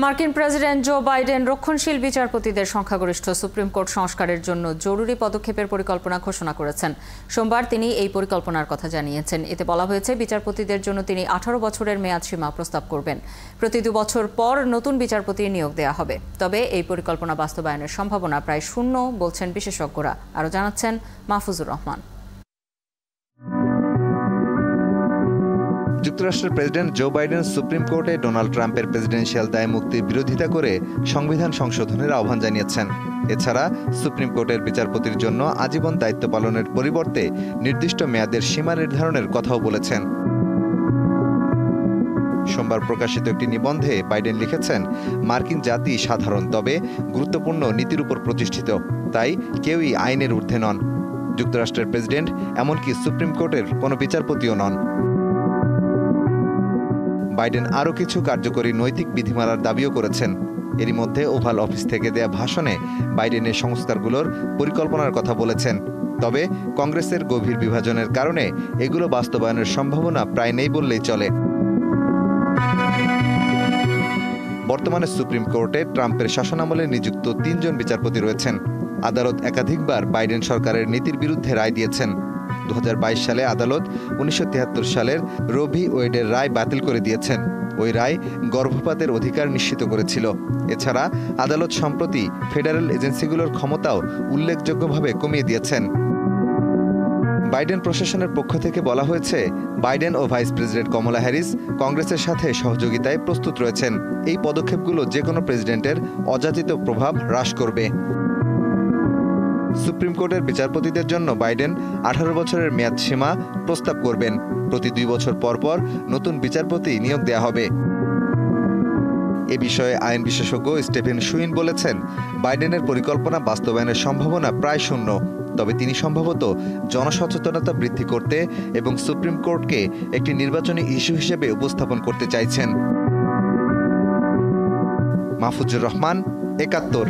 মার্কিন president Joe Biden রক্ষণশীল বিচারপতিদের সংখ্যাগরিষ্ঠ সুপ্রিম কোর্ট সংস্কারের জন্য জরুরি পদক্ষেপের পরিকল্পনা ঘোষণা করেছেন। সোমবার তিনি এই পরিকল্পনার কথা জানিয়েছেন। এতে বলা হয়েছে, বিচারপতিদের জন্য তিনি 18 বছরের মেয়াদসীমা প্রস্তাব করবেন। প্রতি 2 বছর পর নতুন বিচারপতি নিয়োগ দেওয়া হবে। তবে এই পরিকল্পনা বাস্তবায়নের সম্ভাবনা প্রায় শূন্য বলছেন বিশেষজ্ঞরা। আরও জানাচ্ছেন মাহফুজুর রহমান। যুক্তরাষ্ট্রের প্রেসিডেন্ট জো বাইডেন সুপ্রিম কোর্টে ডোনাল্ড ট্রাম্পের প্রেসিডেন্সিয়াল দায় মুক্তির বিরোধিতা করে সংবিধান সংশোধনের আহ্বান জানিয়েছেন। এছাড়া সুপ্রিম কোর্টের বিচারপতির জন্য আজীবন দায়িত্ব পালনের পরিবর্তে নির্দিষ্ট মেয়াদের সীমা নির্ধারণের কথাও বলেছেন। সোমবার প্রকাশিত একটি নিবন্ধে বাইডেন লিখেছেন, মার্কিন জাতি সাধারণ তবে গুরুত্বপূর্ণ নীতির উপর প্রতিষ্ঠিত, তাই কেউই আইনের ঊর্ধ্বে নন। যুক্তরাষ্ট্রের প্রেসিডেন্ট এমনকি সুপ্রিম কোর্টের কোনো বিচারপতিও নন। বাইডেন আরও কিছু কার্যকরী নৈতিক বিধিমালার দাবিও করেছেন। এরই মধ্যে ওভাল অফিস থেকে দেয়া ভাষণে বাইডেনের সংস্কারগুলোর পরিকল্পনার কথা বলেছেন। তবে কংগ্রেসের গভীর বিভাজনের কারণে এগুলো বাস্তবায়নের সম্ভাবনা প্রায় নেই বললেই চলে। বর্তমানে সুপ্রিম কোর্টে ট্রাম্পের শাসনামলে নিযুক্ত 3 জন বিচারপতি রয়েছেন। আদালত একাধিকবার বাইডেন সরকারের নীতির বিরুদ্ধে রায় দিয়েছেন। 2022 সালে আদালত 1973 সালের রো ভি ওয়েডের রায় বাতিল করে দিয়েছেন। ওই রায় গর্ভপাতের অধিকার নিশ্চিত করেছিল। এছাড়া আদালত সম্প্রতি ফেডারেল এজেন্সিগুলোর ক্ষমতাও উল্লেখযোগ্যভাবে কমিয়ে দিয়েছেন। বাইডেন প্রশাসনের পক্ষ থেকে বলা হয়েছে, বাইডেন ও ভাইস প্রেসিডেন্ট কমলা হ্যারিস কংগ্রেসের সাথে সহযোগিতায় প্রস্তুত রয়েছেন। এই পদক্ষেপগুলো যে কোনো প্রেসিডেন্টের অযাচিত প্রভাব হ্রাস করবে। সুপ্রিম কোর্টের বিচারপতিদের জন্য বাইডেন 18 বছরের মেয়াদ সীমা প্রস্তাব করবেন। প্রতি 2 বছর পর পর নতুন বিচারপতি নিয়োগ দেওয়া হবে। এ বিষয়ে আইন বিশেষজ্ঞ স্টিফেন শুইন বলেছেন, বাইডেনের পরিকল্পনা বাস্তবায়নের সম্ভাবনা প্রায় শূন্য। তবে তিনি সম্ভবত জনসচেতনতা বৃদ্ধি করতে এবং সুপ্রিম কোর্টকে একটি নির্বাচনী ইস্যু হিসেবে উপস্থাপন করতে চাইছেন। মাহফুজুর রহমান, 71।